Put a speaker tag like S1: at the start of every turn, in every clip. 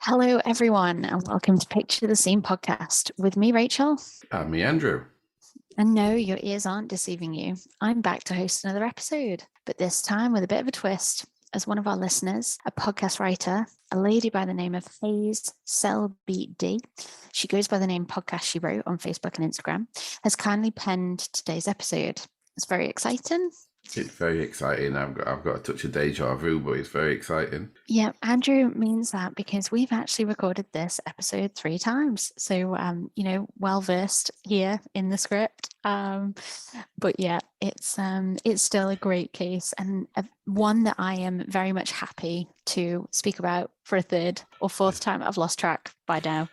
S1: Hello, everyone, and welcome to Picture the Scene podcast with me, Rachel.
S2: Me, Andrew.
S1: And no, your ears aren't deceiving you. I'm back to host another episode, but this time with a bit of a twist. As one of our listeners, a podcast writer, a lady by the name of Haze, Selby-Dee, she goes by the name Podcast She Wrote on Facebook and Instagram, has kindly penned today's episode. It's very exciting.
S2: It's very exciting. I've got a touch of deja vu, but it's very exciting.
S1: Yeah, Andrew means that because we've actually recorded this episode 3 times. So, well versed here in the script. But yeah, it's still a great case and one that I am very much happy to speak about for a third or fourth time. I've lost track by now.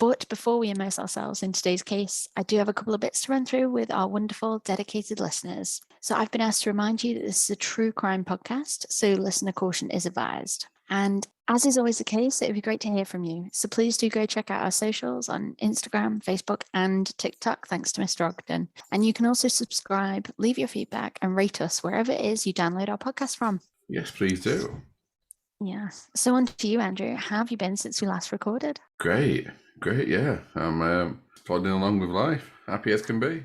S1: But before we immerse ourselves in today's case, I do have a couple of bits to run through with our wonderful, dedicated listeners. So I've been asked to remind you that this is a true crime podcast, so listener caution is advised. And as is always the case, it would be great to hear from you. So please do go check out our socials on Instagram, Facebook, and TikTok, thanks to Mr. Ogden. And you can also subscribe, leave your feedback, and rate us wherever it is you download our podcast from.
S2: Yes, please do.
S1: Yeah. So on to you, Andrew. How have you been since we last recorded?
S2: Great, yeah. I'm plodding along with life, happy as can be.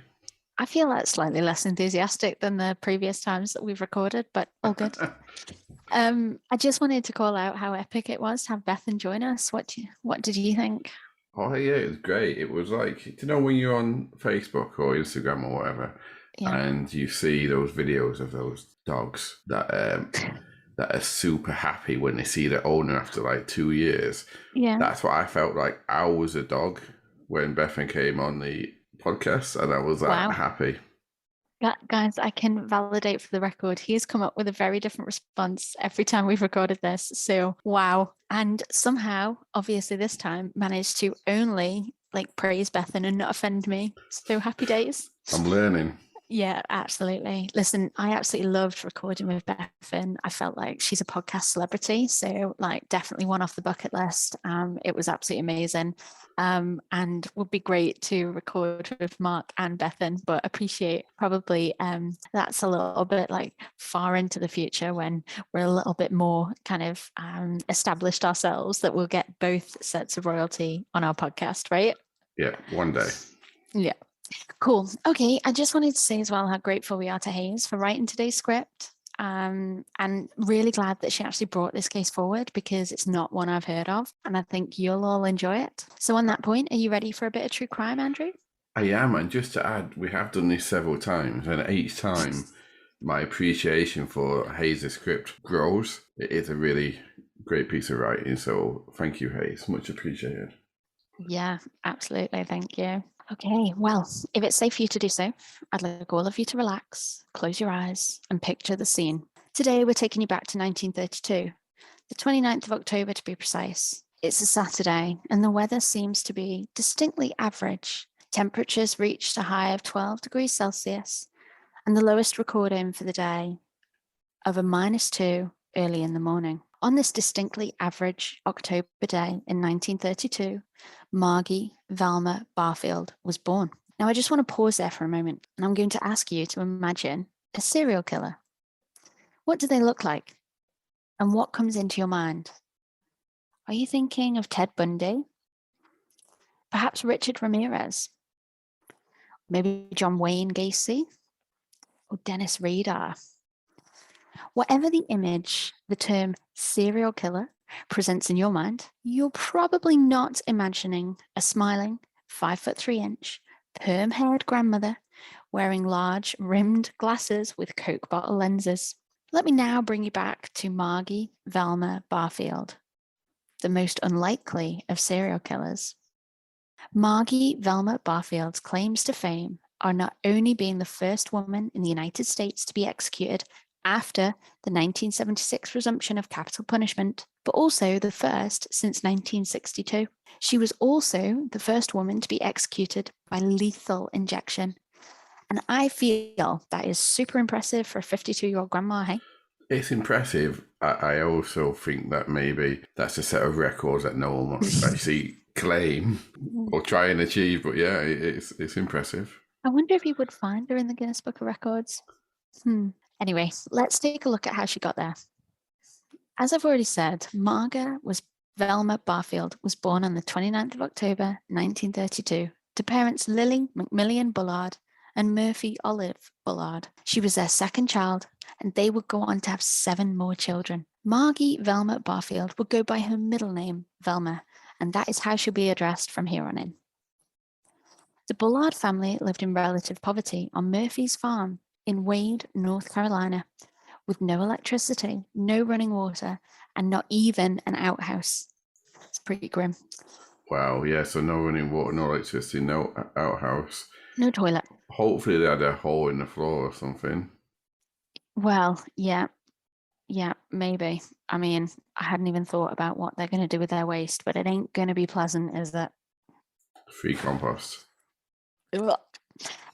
S1: I feel that's slightly less enthusiastic than the previous times that we've recorded, but all good. I just wanted to call out how epic it was to have Bethan join us. What did you think?
S2: Oh yeah, it was great. It was like, when you're on Facebook or Instagram or whatever, and you see those videos of those dogs that that are super happy when they see their owner after like 2 years.
S1: Yeah,
S2: that's what I felt like. I was a dog when Bethan came on the podcast, and I was that happy.
S1: Guys, I can validate for the record, he's come up with a very different response every time we've recorded this. So, wow. And somehow, obviously this time, managed to only praise Bethan and not offend me. So happy days.
S2: I'm learning.
S1: Yeah, absolutely. Listen, I absolutely loved recording with Bethan. I felt like she's a podcast celebrity. So definitely one off the bucket list. It was absolutely amazing. And would be great to record with Mark and Bethan, but appreciate probably that's a little bit far into the future when we're a little bit more kind of established ourselves that we'll get both sets of royalty on our podcast, right?
S2: Yeah, one day.
S1: Yeah. Cool. Okay. I just wanted to say as well how grateful we are to Haze for writing today's script. And really glad that she actually brought this case forward because it's not one I've heard of. And I think you'll all enjoy it. So on that point, are you ready for a bit of true crime, Andrew?
S2: I am. And just to add, we have done this several times. And each time my appreciation for Haze's script grows. It is a really great piece of writing. So thank you, Haze. Much appreciated.
S1: Yeah, absolutely. Thank you. Okay, well, if it's safe for you to do so, I'd like all of you to relax, close your eyes, and picture the scene. Today, we're taking you back to 1932, the 29th of October to be precise. It's a Saturday, and the weather seems to be distinctly average. Temperatures reached a high of 12 degrees Celsius, and the lowest recording for the day of a -2 early in the morning. On this distinctly average October day in 1932, Margie Velma Barfield was born. Now, I just want to pause there for a moment, and I'm going to ask you to imagine a serial killer. What do they look like? And what comes into your mind? Are you thinking of Ted Bundy? Perhaps Richard Ramirez? Maybe John Wayne Gacy? Or Dennis Rader? Whatever the image, the term serial killer presents in your mind, you're probably not imagining a smiling 5'3" perm-haired grandmother wearing large rimmed glasses with Coke bottle lenses. Let me now bring you back to Margie Velma Barfield, the most unlikely of serial killers. Margie Velma Barfield's claims to fame are not only being the first woman in the United States to be executed after the 1976 resumption of capital punishment, but also the first since 1962. She was also the first woman to be executed by lethal injection. And I feel that is super impressive for a 52-year-old grandma, hey?
S2: It's impressive. I also think that maybe that's a set of records that no one wants to actually claim or try and achieve. But yeah, it's impressive.
S1: I wonder if you would find her in the Guinness Book of Records. Anyway, let's take a look at how she got there. As I've already said, Marga was Velma Barfield was born on the 29th of October 1932 to parents Lily McMillian Bullard and Murphy Olive Bullard. She was their second child, and they would go on to have 7 more children. Margie Velma Barfield would go by her middle name, Velma, and that is how she'll be addressed from here on in. The Bullard family lived in relative poverty on Murphy's farm in Wade, North Carolina, with no electricity, no running water, and not even an outhouse. It's pretty grim.
S2: Wow, yeah, so no running water, no electricity, no outhouse.
S1: No toilet.
S2: Hopefully they had a hole in the floor or something.
S1: Well, yeah, maybe. I mean, I hadn't even thought about what they're going to do with their waste, but it ain't going to be pleasant, is it?
S2: Free compost.
S1: Ugh.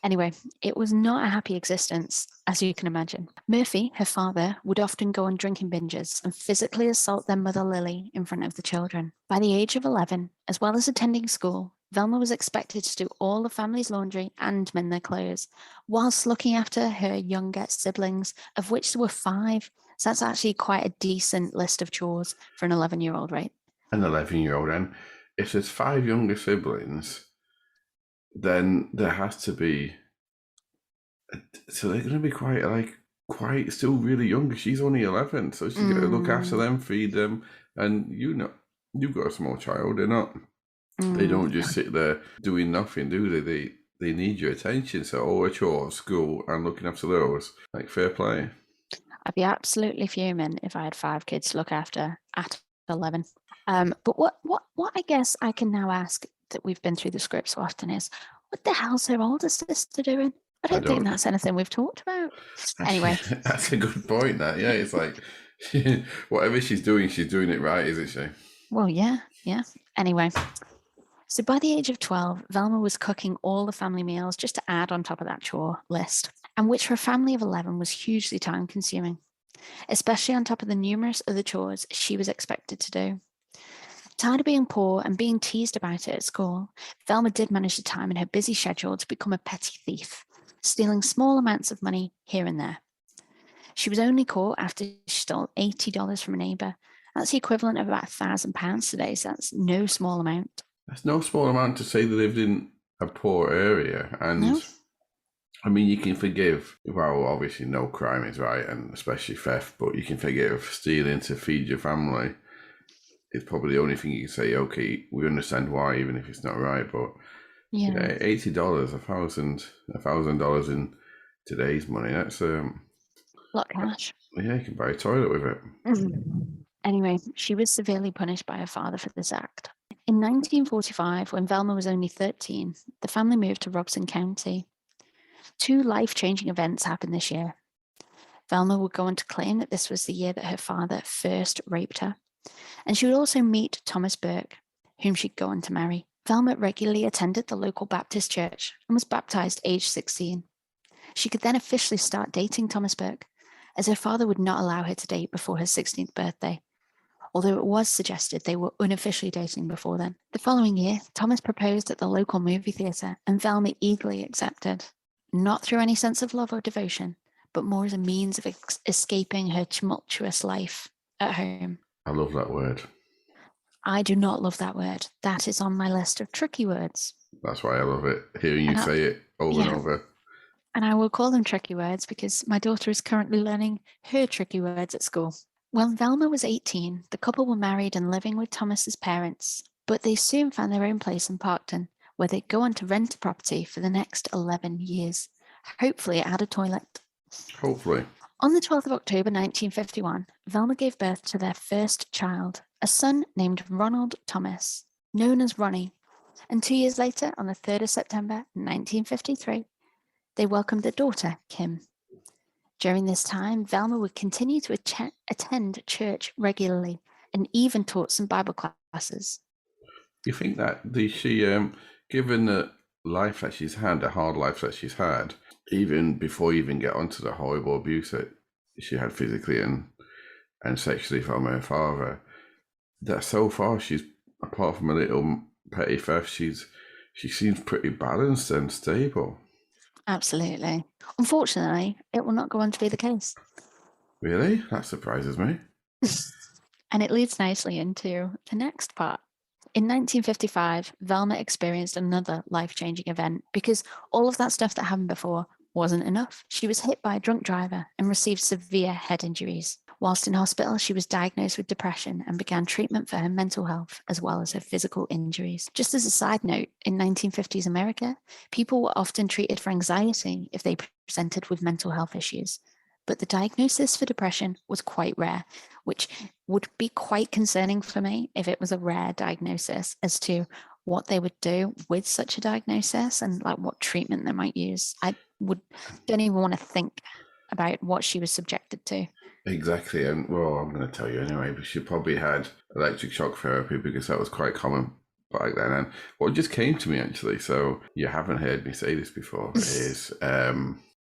S1: Anyway, it was not a happy existence, as you can imagine. Murphy, her father, would often go on drinking binges and physically assault their mother Lily in front of the children. By the age of 11, as well as attending school, Velma was expected to do all the family's laundry and mend their clothes, whilst looking after her younger siblings, of which there were 5. So that's actually quite a decent list of chores for an 11-year-old, right?
S2: An 11-year-old, and if there's 5 younger siblings, then there has to be. So they're going to be quite still really young. She's only 11, so she's got to look after them, feed them, and you've got a small child. They're not. They don't just sit there doing nothing, do they? They need your attention. So all the chores, school, and looking after those, like fair play.
S1: I'd be absolutely fuming if I had 5 kids to look after at 11. But what I guess I can now ask, that we've been through the script so often, is what the hell's her older sister doing? I don't think that's anything we've talked about. Anyway.
S2: That's a good point, that. Yeah, it's like, whatever she's doing it right, isn't she?
S1: Well, yeah. Anyway. So by the age of 12, Velma was cooking all the family meals just to add on top of that chore list, and which for a family of 11 was hugely time consuming, especially on top of the numerous other chores she was expected to do. Tired of being poor and being teased about it at school, Velma did manage the time in her busy schedule to become a petty thief, stealing small amounts of money here and there. She was only caught after she stole $80 from a neighbour. That's the equivalent of about £1,000 today, so that's no small amount.
S2: That's no small amount to say they lived in a poor area. And
S1: no.
S2: I mean, you can forgive, well, obviously no crime is right, and especially theft, but you can forgive stealing to feed your family. It's probably the only thing you can say, okay, we understand why, even if it's not right. But yeah, $80, $1,000 in today's money, that's a
S1: lot of cash.
S2: Yeah, you can buy a toilet with it.
S1: Anyway, she was severely punished by her father for this act. In 1945, when Velma was only 13, the family moved to Robeson County. 2 life-changing events happened this year. Velma would go on to claim that this was the year that her father first raped her, and she would also meet Thomas Burke, whom she'd go on to marry. Velma regularly attended the local Baptist church and was baptized aged 16. She could then officially start dating Thomas Burke, as her father would not allow her to date before her 16th birthday, although it was suggested they were unofficially dating before then. The following year, Thomas proposed at the local movie theatre, and Velma eagerly accepted, not through any sense of love or devotion, but more as a means of escaping her tumultuous life at home.
S2: I love that word.
S1: I do not love that word. That is on my list of tricky words.
S2: That's why I love it, hearing you say it over and over.
S1: And I will call them tricky words because my daughter is currently learning her tricky words at school. When Velma was 18, the couple were married and living with Thomas's parents, but they soon found their own place in Parkton, where they'd go on to rent a property for the next 11 years. Hopefully it had a toilet.
S2: Hopefully.
S1: On the 12th of October 1951, Velma gave birth to their first child, a son named Ronald Thomas, known as Ronnie. And 2 years later, on the 3rd of September 1953, they welcomed a daughter, Kim. During this time, Velma would continue to attend church regularly and even taught some Bible classes.
S2: You think that she, given the life that she's had, the hard life that she's had, even before you even get onto the horrible abuse that she had physically and sexually from her father, that so far she's, apart from a little petty theft, she seems pretty balanced and stable.
S1: Absolutely. Unfortunately, it will not go on to be the case.
S2: Really? That surprises me.
S1: And it leads nicely into the next part. In 1955, Velma experienced another life-changing event because all of that stuff that happened before wasn't enough. She was hit by a drunk driver and received severe head injuries. Whilst in hospital, she was diagnosed with depression and began treatment for her mental health as well as her physical injuries. Just as a side note, in 1950s America, people were often treated for anxiety if they presented with mental health issues. But the diagnosis for depression was quite rare, which would be quite concerning for me if it was a rare diagnosis as to what they would do with such a diagnosis and like what treatment they might use. Don't even want to think about what she was subjected to.
S2: Exactly, and well, I'm going to tell you anyway, but she probably had electric shock therapy because that was quite common back then. And what just came to me actually, so you haven't heard me say this before, is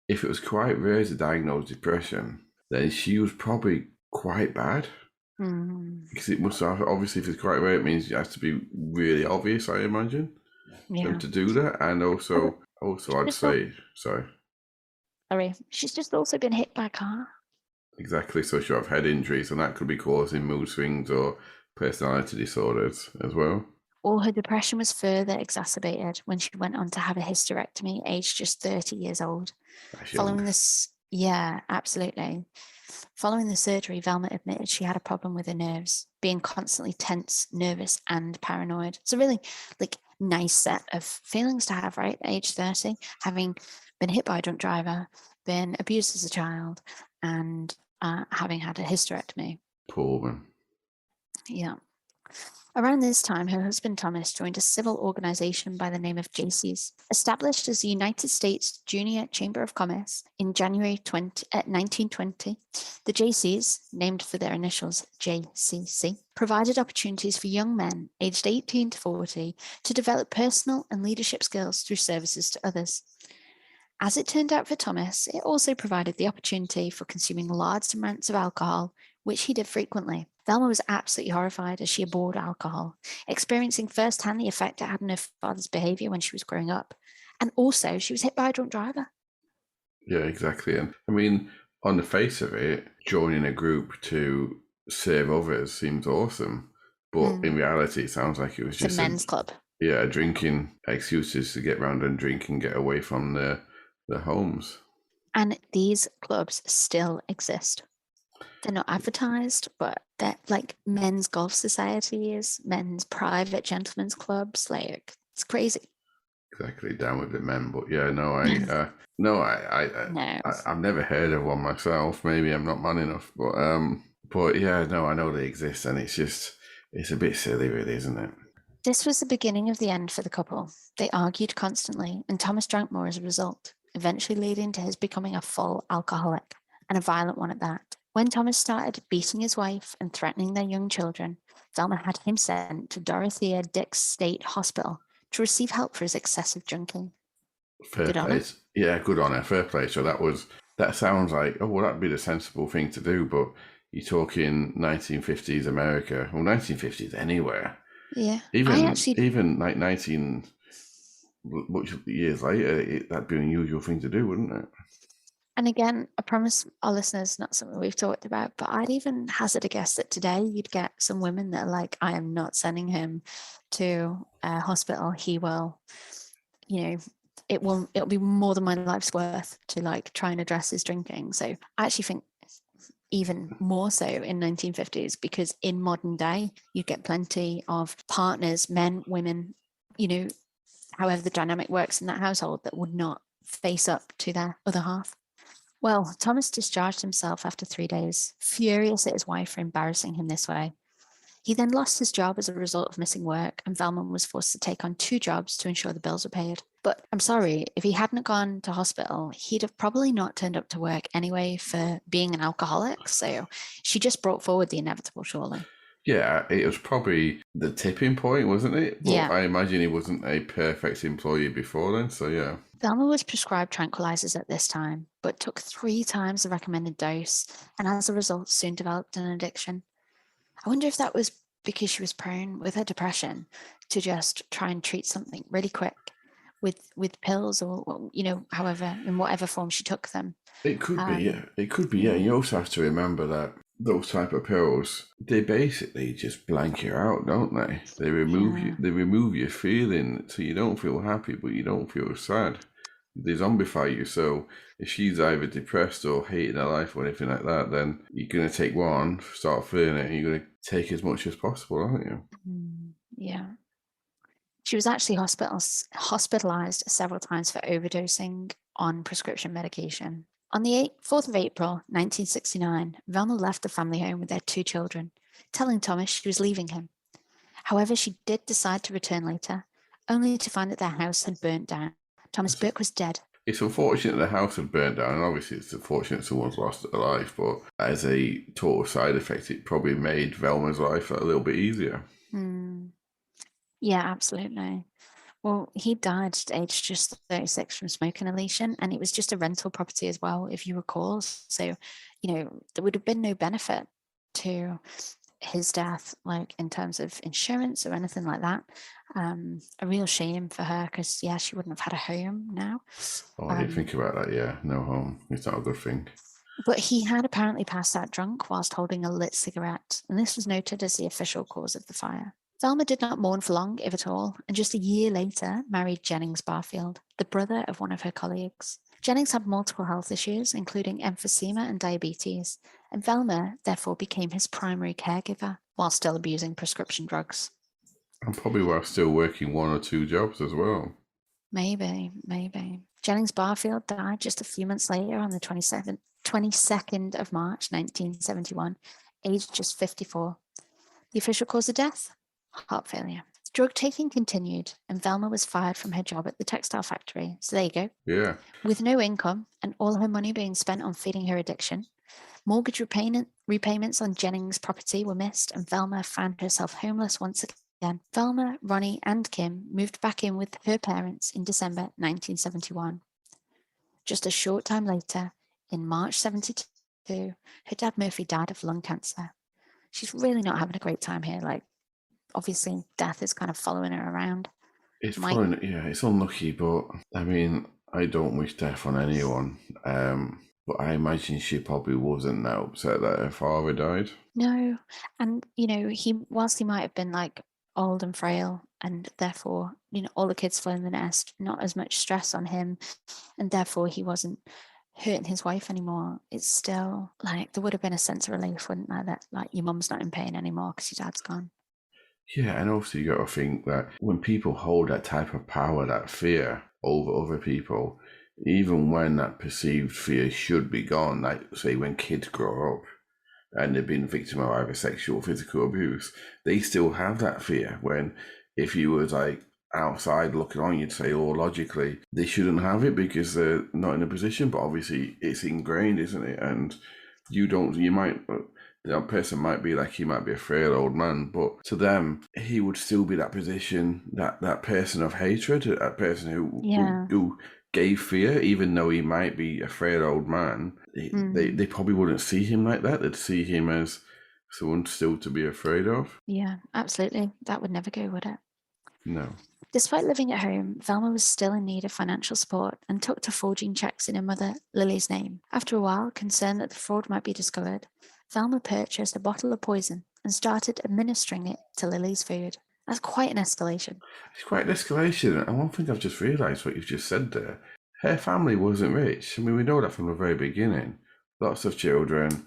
S2: if it was quite rare to diagnose depression, then she was probably quite bad. Because it must have, obviously, if it's quite rare, it means it has to be really obvious, I imagine, for them to do that. And also I'd say, sorry,
S1: she's just also been hit by a car.
S2: Exactly, so she'll have head injuries, and that could be causing mood swings or personality disorders as well.
S1: Or her depression was further exacerbated when she went on to have a hysterectomy, aged just 30 years old. Following this, yeah, absolutely. Following the surgery, Velma admitted she had a problem with her nerves, being constantly tense, nervous, and paranoid. It's a really nice set of feelings to have, right? At age 30, having been hit by a drunk driver, been abused as a child, and having had a hysterectomy.
S2: Poor woman.
S1: Yeah. Around this time, her husband Thomas joined a civil organization by the name of Jaycees, established as the United States Junior Chamber of Commerce in January 1920. The Jaycees, named for their initials JCC, provided opportunities for young men aged 18 to 40 to develop personal and leadership skills through services to others. As it turned out for Thomas, it also provided the opportunity for consuming large amounts of alcohol, which he did frequently. Velma was absolutely horrified as she abhorred alcohol, experiencing firsthand the effect it had on her father's behaviour when she was growing up. And also, she was hit by a drunk driver.
S2: Yeah, exactly. And I mean, on the face of it, joining a group to serve others seems awesome. But in reality, it sounds like it was just
S1: a men's club.
S2: Yeah, drinking excuses to get round and drink and get away from the homes.
S1: And these clubs still exist. They're not advertised, but they're like men's golf societies, men's private gentlemen's clubs. Like, it's crazy.
S2: Exactly, down with the men. But yeah, no, I've never heard of one myself. Maybe I'm not man enough, but yeah, no, I know they exist, and it's a bit silly, really, isn't it?
S1: This was the beginning of the end for the couple. They argued constantly, and Thomas drank more as a result, eventually leading to his becoming a full alcoholic, and a violent one at that. When Thomas started beating his wife and threatening their young children, Velma had him sent to Dorothea Dix State Hospital to receive help for his excessive drinking.
S2: Fair play. Yeah, good on her. Fair play. So that sounds like, oh, well, that'd be the sensible thing to do, but you're talking 1950s America, or 1950s anywhere.
S1: Yeah.
S2: Even like 19 much years later, that'd be an unusual thing to do, wouldn't it?
S1: And again, I promise our listeners, not something we've talked about, but I'd even hazard a guess that today you'd get some women that are like, I am not sending him to a hospital. He will, it'll be more than my life's worth to like try and address his drinking. So I actually think even more so in 1950s, because in modern day, you get plenty of partners, men, women, however the dynamic works in that household, that would not face up to their other half. Well, Thomas discharged himself after 3 days, furious at his wife for embarrassing him this way. He then lost his job as a result of missing work, and Velma was forced to take on 2 jobs to ensure the bills were paid. But I'm sorry, if he hadn't gone to hospital, he'd have probably not turned up to work anyway for being an alcoholic. So she just brought forward the inevitable, surely.
S2: Yeah, it was probably the tipping point, wasn't it? But yeah. I imagine he wasn't a perfect employee before then, so yeah.
S1: Velma was prescribed tranquilizers at this time, but took 3 times the recommended dose, and as a result soon developed an addiction. I wonder if that was because she was prone with her depression to just try and treat something really quick with pills or however, in whatever form she took them.
S2: It could be, yeah. It could be, yeah. You also have to remember that those type of pills, they basically just blank you out, don't they? They remove you.
S1: Yeah.
S2: They remove your feeling, so you don't feel happy, but you don't feel sad. They zombify you. So if she's either depressed or hating her life or anything like that, then you're gonna take one, start feeling it, and you're gonna take as much as possible, aren't you?
S1: Yeah. She was actually hospitalized several times for overdosing on prescription medication. On the 4th of April, 1969, Velma left the family home with their 2 children, telling Thomas she was leaving him. However, she did decide to return later, only to find that their house had burnt down. Thomas Burke was dead.
S2: It's unfortunate the house had burnt down, and obviously it's unfortunate someone's lost their life, but as a total side effect, it probably made Velma's life a little bit easier.
S1: Yeah, absolutely. Well, he died at age just 36 from smoke inhalation, and it was just a rental property as well, if you recall. So, there would have been no benefit to his death, like in terms of insurance or anything like that. A real shame for her because, yeah, she wouldn't have had a home now.
S2: Oh, I didn't think about that. Yeah, no home. It's not a good thing.
S1: But he had apparently passed out drunk whilst holding a lit cigarette, and this was noted as the official cause of the fire. Velma did not mourn for long, if at all, and just a year later married Jennings Barfield, the brother of one of her colleagues. Jennings had multiple health issues, including emphysema and diabetes, and Velma therefore became his primary caregiver while still abusing prescription drugs.
S2: And probably while still working 1 or 2 jobs as well.
S1: Maybe. Jennings Barfield died just a few months later on the 22nd of March, 1971, aged just 54. The official cause of death? Heart failure. Drug taking continued, and Velma was fired from her job at the textile factory. So there you go.
S2: Yeah.
S1: With no income and all her money being spent on feeding her addiction, mortgage repayments on Jennings' property were missed, and Velma found herself homeless once again. Velma, Ronnie, and Kim moved back in with her parents in December 1971. Just a short time later, in March 72, her dad Murphy died of lung cancer. She's really not having a great time here. Like, obviously, death is kind of following her around.
S2: It's following, yeah, it's unlucky, but I mean, I don't wish death on anyone. But I imagine she probably wasn't that upset that her father died.
S1: No, and whilst he might have been like old and frail, and therefore all the kids fell in the nest, not as much stress on him, and therefore he wasn't hurting his wife anymore. It's still like there would have been a sense of relief, wouldn't there? That like your mum's not in pain anymore because your dad's gone.
S2: Yeah, and also you got to think that when people hold that type of power, that fear over other people, even when that perceived fear should be gone, like say when kids grow up and they've been victim of either sexual or physical abuse, they still have that fear. When if you was like outside looking on, you'd say, oh, logically, they shouldn't have it because they're not in a position, but obviously it's ingrained, isn't it? And you might, that person might be like, he might be a frail old man, but to them, he would still be that position, that person of hatred, that person who gave fear, even though he might be a frail old man. They probably wouldn't see him like that. They'd see him as someone still to be afraid of.
S1: Yeah, absolutely. That would never go, would it?
S2: No.
S1: Despite living at home, Velma was still in need of financial support and took to forging checks in her mother, Lily's name. After a while, concerned that the fraud might be discovered, Velma purchased a bottle of poison and started administering it to Lily's food. That's quite an escalation.
S2: It's quite an escalation. And one thing I've just realised what you've just said there, her family wasn't rich. I mean, we know that from the very beginning. Lots of children,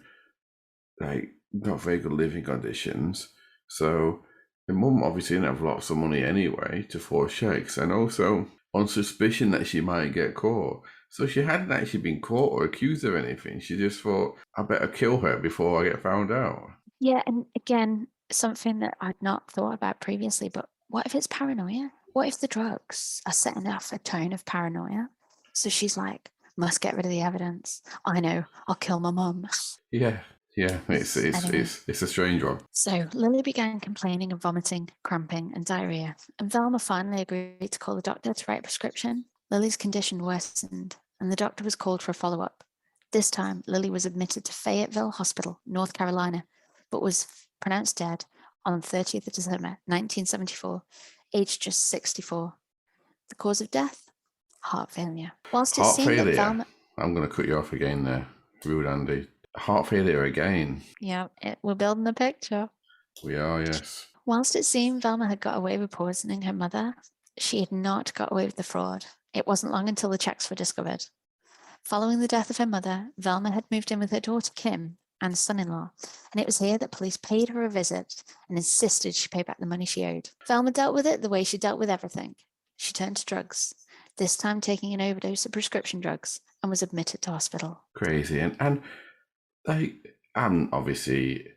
S2: like, not very good living conditions. So the mum obviously didn't have lots of money anyway to forge checks, and also on suspicion that she might get caught. So she hadn't actually been caught or accused of anything. She just thought, I better kill her before I get found out.
S1: Yeah, and again, something that I'd not thought about previously, but what if it's paranoia? What if the drugs are setting off a tone of paranoia? So she's like, must get rid of the evidence. I know, I'll kill my mum.
S2: Yeah, it's a strange one.
S1: So Lily began complaining of vomiting, cramping, and diarrhea, and Velma finally agreed to call the doctor to write a prescription. Lily's condition worsened, and the doctor was called for a follow-up. This time, Lily was admitted to Fayetteville Hospital, North Carolina, but was pronounced dead on 30th of December, 1974, aged just 64. The cause of death? Heart failure. Whilst it
S2: Heart
S1: seemed
S2: failure.
S1: that Velma...
S2: I'm going to cut you off again there. Rude Andy. Heart failure again.
S1: Yeah, we're building a picture.
S2: We are, yes.
S1: Whilst it seemed Velma had got away with poisoning her mother, she had not got away with the fraud. It wasn't long until the checks were discovered. Following the death of her mother, Velma had moved in with her daughter Kim and son-in-law, and it was here that police paid her a visit and insisted she pay back the money she owed. Velma dealt with it the way she dealt with everything. She turned to drugs, this time taking an overdose of prescription drugs, and was admitted to hospital.
S2: Crazy. And like, I'm obviously,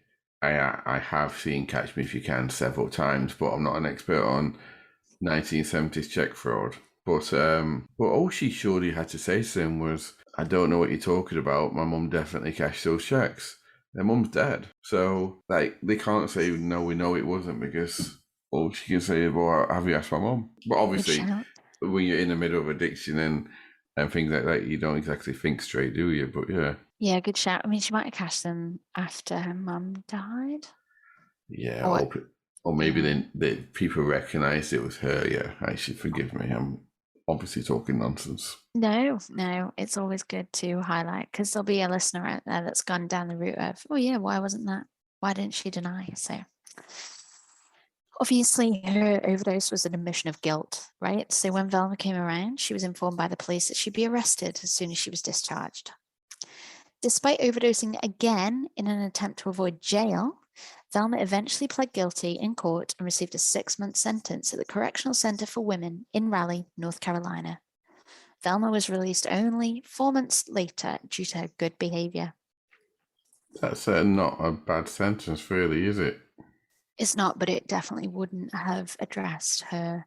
S2: I have seen Catch Me If You Can several times, but I'm not an expert on 1970s check fraud. But all she surely had to say to him was, "I don't know what you're talking about. My mum definitely cashed those checks. Their mum's dead." So like, they can't say no, we know it wasn't, because all she can say is, "Well, have you asked my mum?" But obviously, when you're in the middle of addiction and things like that, you don't exactly think straight, do you? But yeah.
S1: Yeah, good shout. I mean, she might have cashed them after her mum died.
S2: Yeah, or maybe then the people recognised it was her. Yeah, actually, forgive me. I'm obviously talking nonsense.
S1: No, it's always good to highlight, because there'll be a listener out there that's gone down the route of, oh yeah, why wasn't that? Why didn't she deny? So obviously her overdose was an admission of guilt, right? So when Velma came around, she was informed by the police that she'd be arrested as soon as she was discharged. Despite overdosing again in an attempt to avoid jail, Velma eventually pled guilty in court and received a 6-month sentence at the Correctional Center for Women in Raleigh, North Carolina. Velma was released only 4 months later due to her good behaviour.
S2: That's not a bad sentence, really, is it?
S1: It's not, but it definitely wouldn't have addressed her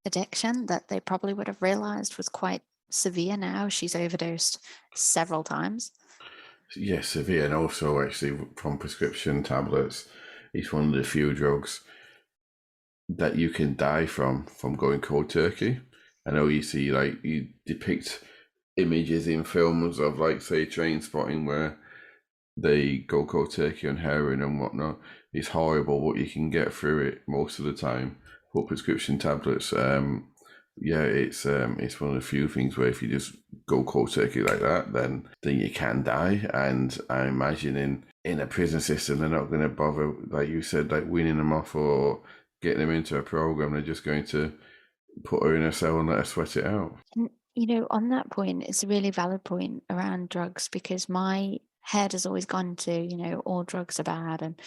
S1: addiction that they probably would have realised was quite severe now. She's overdosed several times.
S2: Yes, severe, and also actually from prescription tablets. It's one of the few drugs that you can die from going cold turkey. I know you see, like, you depict images in films of, like, say, Train Spotting, where they go cold turkey on heroin and whatnot. It's horrible what you can get through it most of the time. But prescription tablets, it's one of the few things where if you just go cold turkey like that, then you can die. And I imagine in a prison system, they're not going to bother, like you said, like weaning them off or getting them into a program. They're just going to put her in a cell and let her sweat it out.
S1: You know, on that point, it's a really valid point around drugs, because my head has always gone to, you know, all drugs are bad, and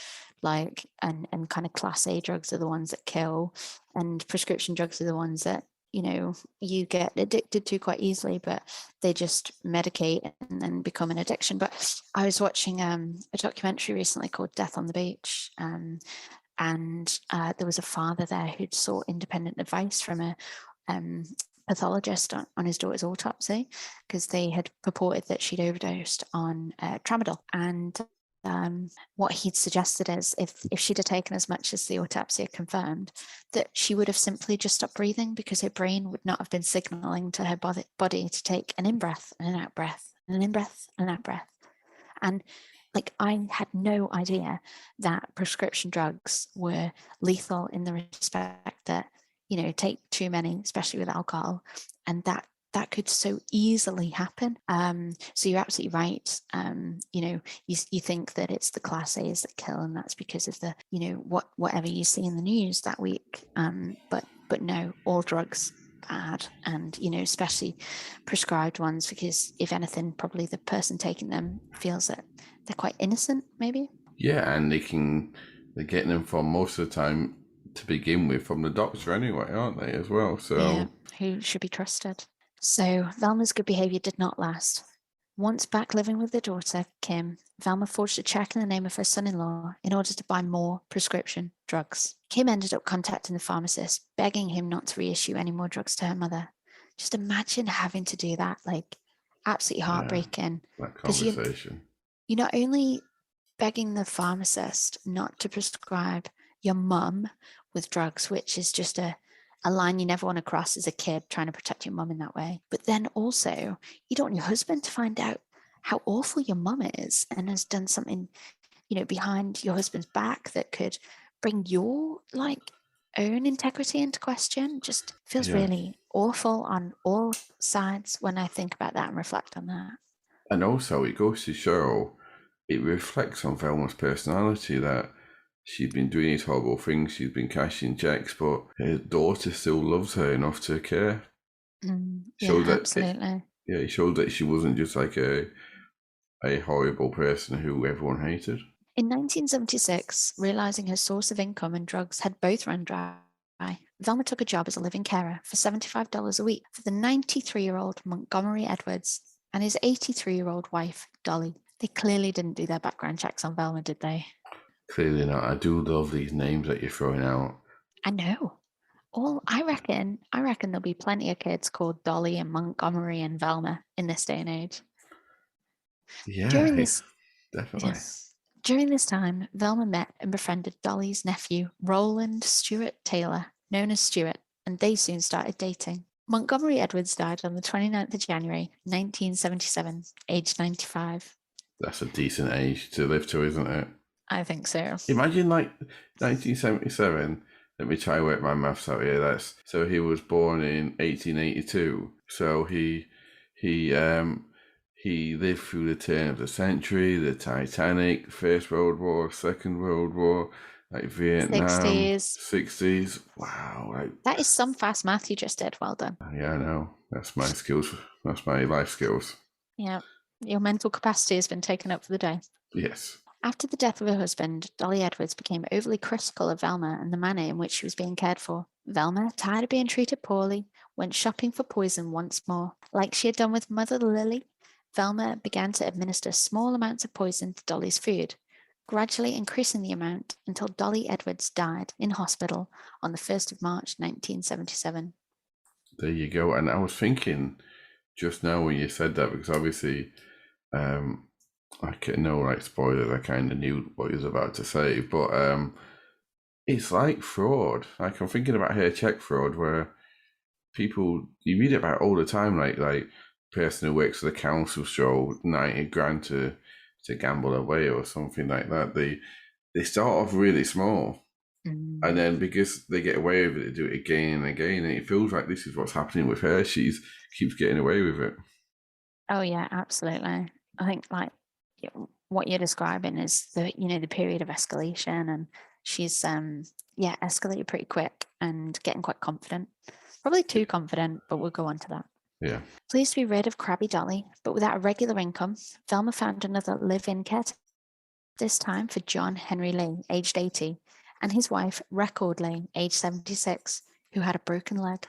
S1: like and kind of class A drugs are the ones that kill, and prescription drugs are the ones that, you know, you get addicted to quite easily, but they just medicate and then become an addiction. But I was watching a documentary recently called Death on the Beach, and there was a father there who'd sought independent advice from a pathologist on his daughter's autopsy, because they had purported that she'd overdosed on tramadol. And what he'd suggested is, if she'd have taken as much as the autopsy had confirmed, that she would have simply just stopped breathing, because her brain would not have been signaling to her body to take an in-breath and an out-breath, and an in-breath and an out-breath. And like, I had no idea that prescription drugs were lethal, in the respect that, you know, take too many, especially with alcohol, and that could so easily happen. So you're absolutely right. You know, you think that it's the class A's that kill, and that's because of the, you know, whatever you see in the news that week. But no, all drugs bad, and, you know, especially prescribed ones, because if anything, probably the person taking them feels that they're quite innocent, maybe.
S2: Yeah, and they're getting them from, most of the time, to begin with, from the doctor anyway, aren't they, as well? So
S1: yeah, who should be trusted. So Velma's good behaviour did not last. Once back living with their daughter, Kim, Velma forged a check in the name of her son-in-law in order to buy more prescription drugs. Kim ended up contacting the pharmacist, begging him not to reissue any more drugs to her mother. Just imagine having to do that, like, absolutely heartbreaking.
S2: that conversation.
S1: You're not only begging the pharmacist not to prescribe your mum with drugs, which is just a line you never want to cross as a kid, trying to protect your mum in that way. But then also, you don't want your husband to find out how awful your mum is and has done something, you know, behind your husband's back that could bring your, like, own integrity into question. Just feels really awful on all sides when I think about that and reflect on that.
S2: And also, it goes to show it reflects on Velma's personality that she'd been doing these horrible things, she's been cashing checks, but her daughter still loves her enough to care.
S1: Yeah,
S2: Showed that
S1: absolutely.
S2: it showed that she wasn't just like a horrible person who everyone hated.
S1: In 1976, realizing her source of income and drugs had both run dry, Velma took a job as a living carer for $75 a week for the 93-year-old Montgomery Edwards and his 83-year-old wife, Dolly. They clearly didn't do their background checks on Velma, did they?
S2: Clearly not. I do love these names that you're throwing out.
S1: I know. I reckon there'll be plenty of kids called Dolly and Montgomery and Velma in this day and age.
S2: Yeah,
S1: During this,
S2: definitely.
S1: yes, during this time, Velma met and befriended Dolly's nephew, Roland Stewart Taylor, known as Stewart, and they soon started dating. Montgomery Edwards died on the 29th of January, 1977, aged 95.
S2: That's a decent age to live to, isn't it?
S1: I think so.
S2: Imagine like 1977. Let me try and work my maths out here. So he was born in 1882. So he lived through the turn of the century, the Titanic, First World War, Second World War, like Vietnam, 60s. Wow,
S1: that is some fast math you just did. Well done.
S2: Yeah, I know. That's my skills. That's my life skills.
S1: Yeah, your mental capacity has been taken up for the day.
S2: Yes.
S1: After the death of her husband, Dolly Edwards became overly critical of Velma and the manner in which she was being cared for. Velma, tired of being treated poorly, went shopping for poison once more. Like she had done with Mother Lily, Velma began to administer small amounts of poison to Dolly's food, gradually increasing the amount until Dolly Edwards died in hospital on the 1st of March 1977.
S2: There you go. And I was thinking just now when you said that, because obviously I can no like spoilers, I kind of knew what he was about to say, but it's like fraud. Like I'm thinking about hair check fraud where people, you read about it all the time, like person who works for the council show 90 grand to gamble away or something like that. They start off really small, and then because they get away with it, they do it again and again, and it feels like this is what's happening with her. She keeps getting away with it.
S1: Oh yeah, absolutely. I think like what you're describing is the period of escalation, and she's escalated pretty quick and getting quite confident. Probably too confident, but we'll go on to that.
S2: Yeah.
S1: Pleased to be rid of Crabby Dolly, but without a regular income, Velma found another live-in caretaker, this time for John Henry Lee, aged 80, and his wife, Record Lee, aged 76, who had a broken leg.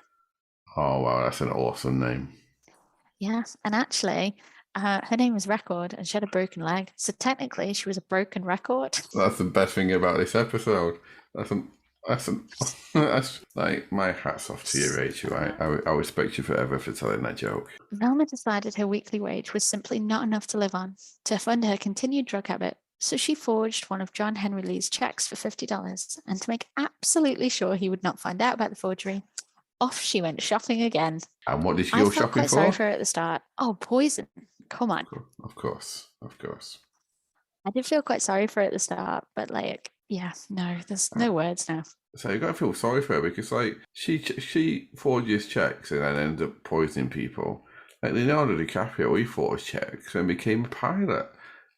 S2: Oh, wow, that's an awesome name.
S1: Yeah, and actually, her name was Record, and she had a broken leg. So technically, she was a broken record.
S2: That's the best thing about this episode. That's like my hat's off to you, Rachel. I respect you forever for telling that joke.
S1: Velma decided her weekly wage was simply not enough to live on to fund her continued drug habit. So she forged one of John Henry Lee's checks for $50, and to make absolutely sure he would not find out about the forgery, off she went shopping again.
S2: And what did she go shopping for? I felt quite
S1: sorry for her at the start. Oh, poison. Come on.
S2: Of course.
S1: I did feel quite sorry for her at the start, but like, yeah, no, there's no words now.
S2: So you got to feel sorry for her because like she forges checks and then ends up poisoning people. Like Leonardo DiCaprio, he forged checks and became a pilot.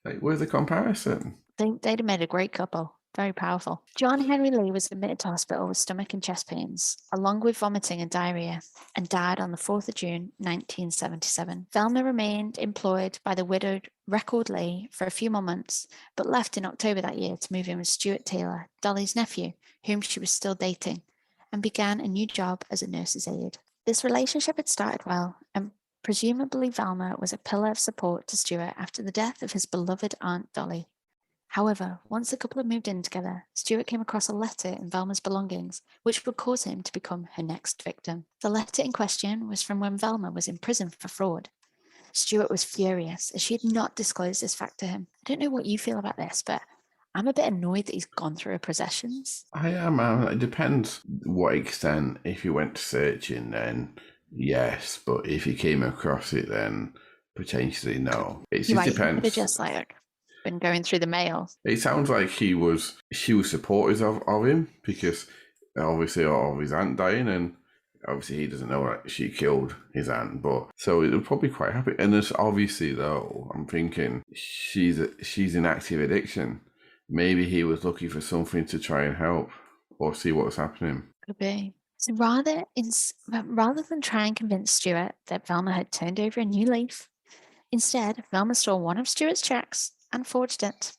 S2: Like, where's the comparison?
S1: They'd have made a great couple. Very powerful. John Henry Lee was admitted to hospital with stomach and chest pains, along with vomiting and diarrhea, and died on the 4th of June, 1977. Velma remained employed by the widowed Record Lee for a few more months, but left in October that year to move in with Stewart Taylor, Dolly's nephew, whom she was still dating, and began a new job as a nurse's aide. This relationship had started well, and presumably Velma was a pillar of support to Stewart after the death of his beloved Aunt Dolly. However, once the couple had moved in together, Stewart came across a letter in Velma's belongings, which would cause him to become her next victim. The letter in question was from when Velma was in prison for fraud. Stewart was furious, as she had not disclosed this fact to him. I don't know what you feel about this, but I'm a bit annoyed that he's gone through her possessions.
S2: I am. It depends what extent. If you went searching, then yes, but if you came across it, then potentially no. It just depends.
S1: He could have just like been going through the mail.
S2: It sounds like she was supportive of him because obviously of his aunt dying, and Obviously, he doesn't know that she killed his aunt, but so it would probably quite happy. And there's obviously, though, I'm thinking she's in active addiction. Maybe he was looking for something to try and help or see what's happening.
S1: Could be. So rather than try and convince Stuart that Velma had turned over a new leaf, instead, Velma stole one of Stuart's checks and forged it.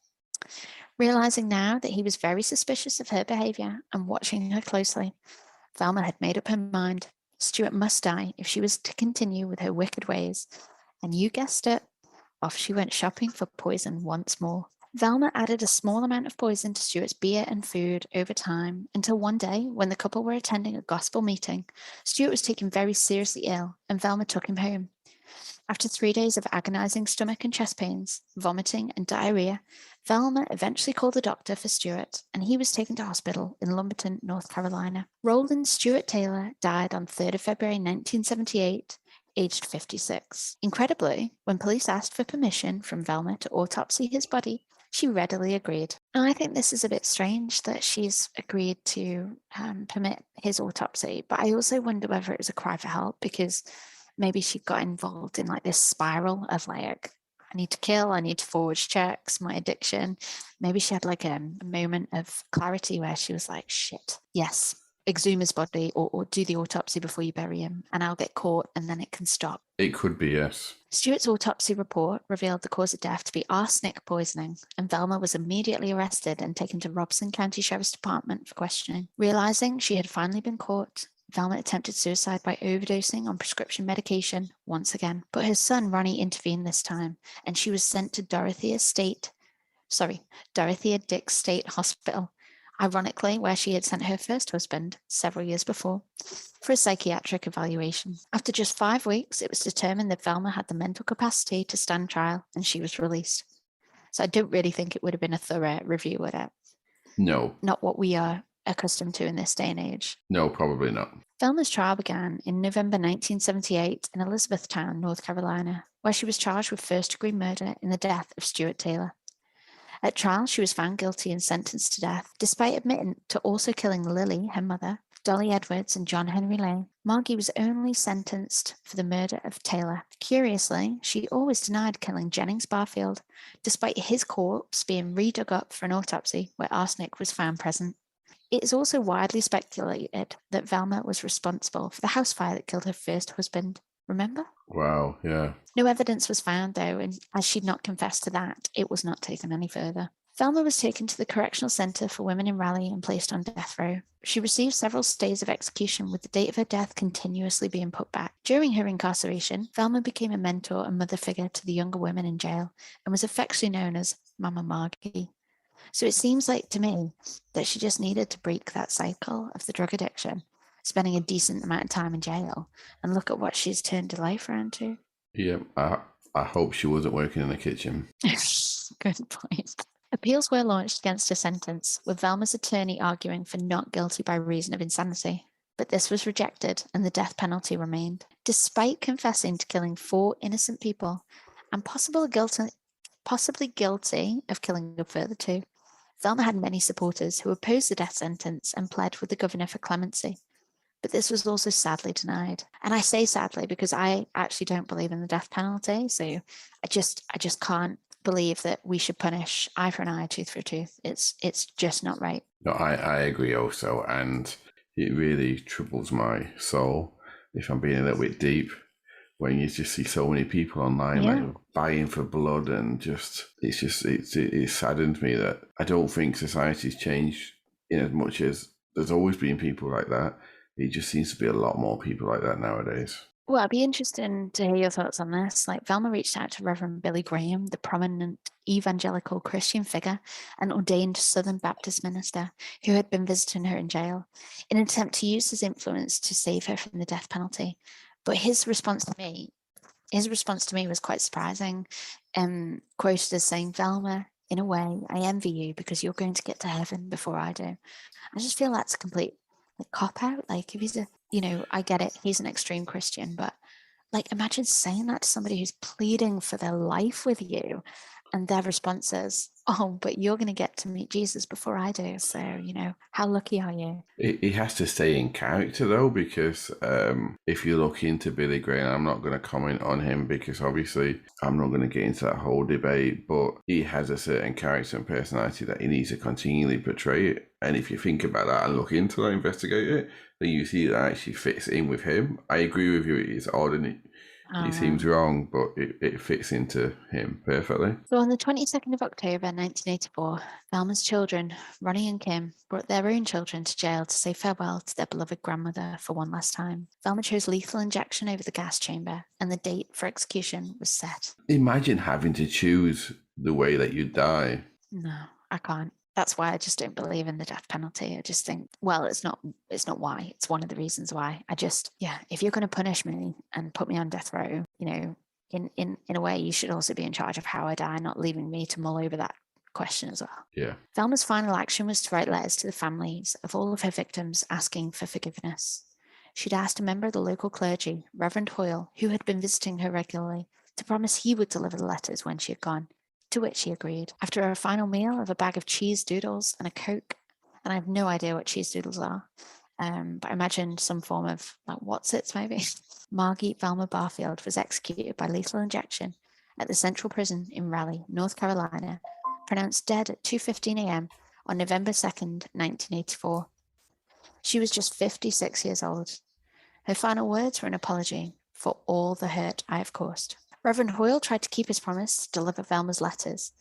S1: Realizing now that he was very suspicious of her behavior and watching her closely, Velma had made up her mind. Stuart must die if she was to continue with her wicked ways. And you guessed it, off she went shopping for poison once more. Velma added a small amount of poison to Stuart's beer and food over time until one day, when the couple were attending a gospel meeting, Stuart was taken very seriously ill and Velma took him home. After 3 days of agonizing stomach and chest pains, vomiting, and diarrhea, Velma eventually called the doctor for Stuart, and he was taken to hospital in Lumberton, North Carolina. Roland Stuart Taylor died on 3rd of February 1978, aged 56. Incredibly, when police asked for permission from Velma to autopsy his body, she readily agreed. And I think this is a bit strange that she's agreed to permit his autopsy, but I also wonder whether it was a cry for help, because maybe she got involved in like this spiral of like, I need to kill, I need to forge checks, my addiction. Maybe she had like a moment of clarity where she was like, shit, yes, exhume his body or do the autopsy before you bury him and I'll get caught and then it can stop.
S2: It could be, yes.
S1: Stuart's autopsy report revealed the cause of death to be arsenic poisoning, and Velma was immediately arrested and taken to Robeson County Sheriff's Department for questioning. Realizing she had finally been caught, Velma attempted suicide by overdosing on prescription medication once again, but her son Ronnie intervened this time, and she was sent to Dorothea Dix State Hospital, ironically where she had sent her first husband several years before, for a psychiatric evaluation. After just 5 weeks, it was determined that Velma had the mental capacity to stand trial, and she was released. So I don't really think it would have been a thorough review, would it?
S2: No.
S1: Not what we are accustomed to in this day and age.
S2: No, probably not.
S1: Velma's trial began in November 1978 in Elizabethtown, North Carolina, where she was charged with first-degree murder in the death of Stuart Taylor. At trial, she was found guilty and sentenced to death, despite admitting to also killing Lily, her mother, Dolly Edwards, and John Henry Lane. Margie was only sentenced for the murder of Taylor. Curiously, she always denied killing Jennings Barfield, despite his corpse being redug up for an autopsy where arsenic was found present. It is also widely speculated that Velma was responsible for the house fire that killed her first husband. Remember?
S2: Wow, yeah.
S1: No evidence was found, though, and as she'd not confessed to that, it was not taken any further. Velma was taken to the Correctional Centre for Women in Raleigh and placed on death row. She received several stays of execution, with the date of her death continuously being put back. During her incarceration, Velma became a mentor and mother figure to the younger women in jail and was affectionately known as Mama Margie. So it seems like to me that she just needed to break that cycle of the drug addiction, spending a decent amount of time in jail, and look at what she's turned her life around to.
S2: Yeah, I hope she wasn't working in the kitchen.
S1: Good point. Appeals were launched against her sentence, with Velma's attorney arguing for not guilty by reason of insanity. But this was rejected and the death penalty remained. Despite confessing to killing 4 innocent people and possibly guilty of killing a further 2, Velma had many supporters who opposed the death sentence and pled with the governor for clemency. But this was also sadly denied. And I say sadly because I actually don't believe in the death penalty. So I just can't believe that we should punish eye for an eye, tooth for a tooth. It's just not right.
S2: No, I agree also. And it really troubles my soul, if I'm being a little bit deep, when you just see so many people online like buying for blood, and it saddens me that I don't think society's changed in as much as there's always been people like that. It just seems to be a lot more people like that nowadays.
S1: Well, I'd be interested to hear your thoughts on this. Like, Velma reached out to Reverend Billy Graham, the prominent evangelical Christian figure and ordained Southern Baptist minister who had been visiting her in jail, in an attempt to use his influence to save her from the death penalty. But his response to me was quite surprising. Quoted as saying, "Velma, in a way, I envy you because you're going to get to heaven before I do." I just feel that's a complete cop out. Like, if he's I get it, he's an extreme Christian, but like, imagine saying that to somebody who's pleading for their life with you, and their response is, Oh, but you're going to get to meet Jesus before I do. So, how lucky are you?
S2: He has to stay in character though, because if you look into Billy Gray, and I'm not going to comment on him because obviously I'm not going to get into that whole debate, but he has a certain character and personality that he needs to continually portray it. And if you think about that and look into that, investigate it, then you see that actually fits in with him. I agree with you, it's odd and it seems wrong, but it fits into him perfectly.
S1: So on the 22nd of October 1984, Velma's children, Ronnie and Kim, brought their own children to jail to say farewell to their beloved grandmother for one last time. Velma chose lethal injection over the gas chamber, and the date for execution was set.
S2: Imagine having to choose the way that you die.
S1: No, I can't. That's why I just don't believe in the death penalty. I just think, well, it's not why. It's one of the reasons why. If you're going to punish me and put me on death row, in a way, you should also be in charge of how I die, not leaving me to mull over that question as well.
S2: Yeah.
S1: Velma's final action was to write letters to the families of all of her victims asking for forgiveness. She'd asked a member of the local clergy, Reverend Hoyle, who had been visiting her regularly, to promise he would deliver the letters when she had gone, to which he agreed. After a final meal of a bag of cheese doodles and a Coke, and I have no idea what cheese doodles are, but I imagine some form of What's-its maybe. Margit Velma Barfield was executed by lethal injection at the Central Prison in Raleigh, North Carolina, pronounced dead at 2:15 a.m. on November 2nd, 1984. She was just 56 years old. Her final words were an apology for all the hurt I have caused. Reverend Hoyle tried to keep his promise to deliver Velma's letters,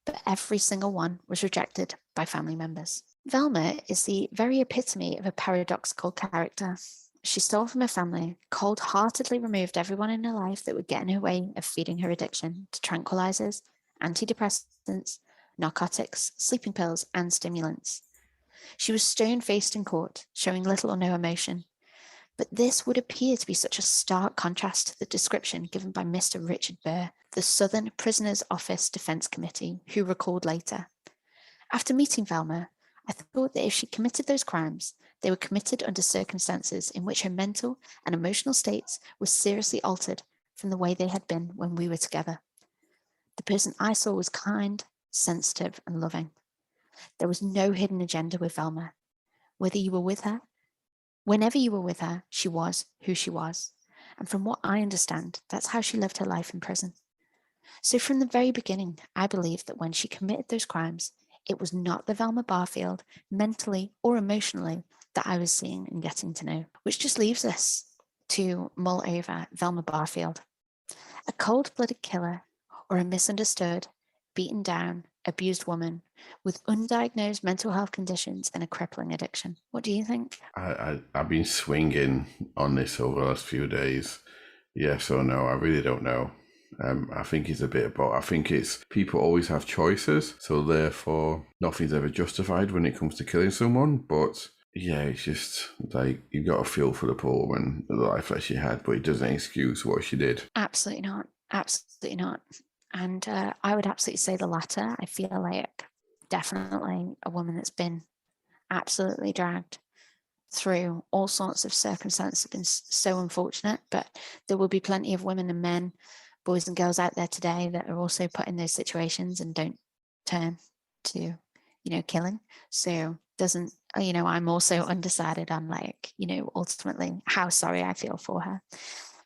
S1: but every single one was rejected by family members. Velma is the very epitome of a paradoxical character. She stole from her family, cold-heartedly removed everyone in her life that would get in her way of feeding her addiction to tranquilizers, antidepressants, narcotics, sleeping pills, and stimulants. She was stone-faced in court, showing little or no emotion. But this would appear to be such a stark contrast to the description given by Mr. Richard Burr, the Southern Prisoners Office Defense Committee, who recalled later. After meeting Velma, I thought that if she committed those crimes, they were committed under circumstances in which her mental and emotional states were seriously altered from the way they had been when we were together. The person I saw was kind, sensitive, and loving. There was no hidden agenda with Velma. Whenever you were with her, she was who she was. And from what I understand, that's how she lived her life in prison. So from the very beginning, I believed that when she committed those crimes, it was not the Velma Barfield, mentally or emotionally, that I was seeing and getting to know, which just leaves us to mull over Velma Barfield. A cold-blooded killer or a misunderstood, beaten down, abused woman with undiagnosed mental health conditions and a crippling addiction. What do you think?
S2: I've been swinging on this over the last few days. Yes or no, I really don't know. I think it's a bit of both. I think it's people always have choices, so therefore nothing's ever justified when it comes to killing someone. But yeah, it's just like you've got to feel for the poor woman, the life that she had, but it doesn't excuse what she did.
S1: Absolutely not. Absolutely not. And I would absolutely say the latter. I feel like definitely a woman that's been absolutely dragged through all sorts of circumstances have been so unfortunate, but there will be plenty of women and men, boys and girls out there today that are also put in those situations and don't turn to, killing. So I'm also undecided on ultimately how sorry I feel for her.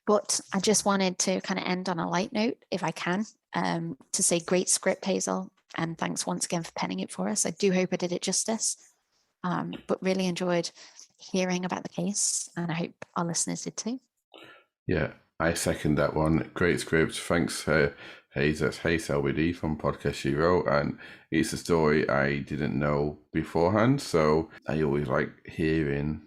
S1: But I just wanted to kind of end on a light note, if I can, to say great script, Hazel, and thanks once again for penning it for us. I do hope I did it justice, but really enjoyed hearing about the case, and I hope our listeners did too.
S2: Yeah, I second that one. Great script. Thanks, Haze. That's Haze Selby-Dee from Podcast She Wrote, and it's a story I didn't know beforehand, so I always like hearing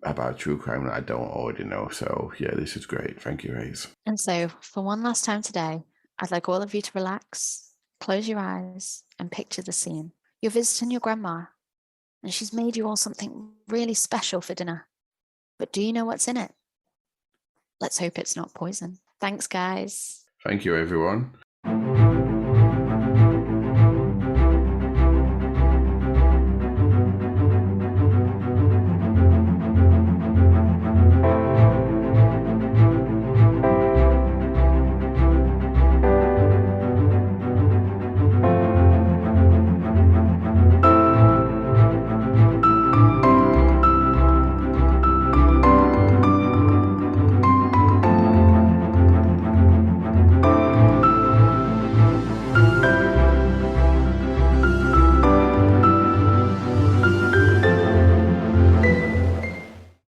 S2: about true crime that I don't already know. So yeah, this is great. Thank you, Haze.
S1: And so for one last time today, I'd like all of you to relax, close your eyes, and picture the scene. You're visiting your grandma, and she's made you all something really special for dinner. But do you know what's in it? Let's hope it's not poison. Thanks, guys.
S2: Thank you, everyone.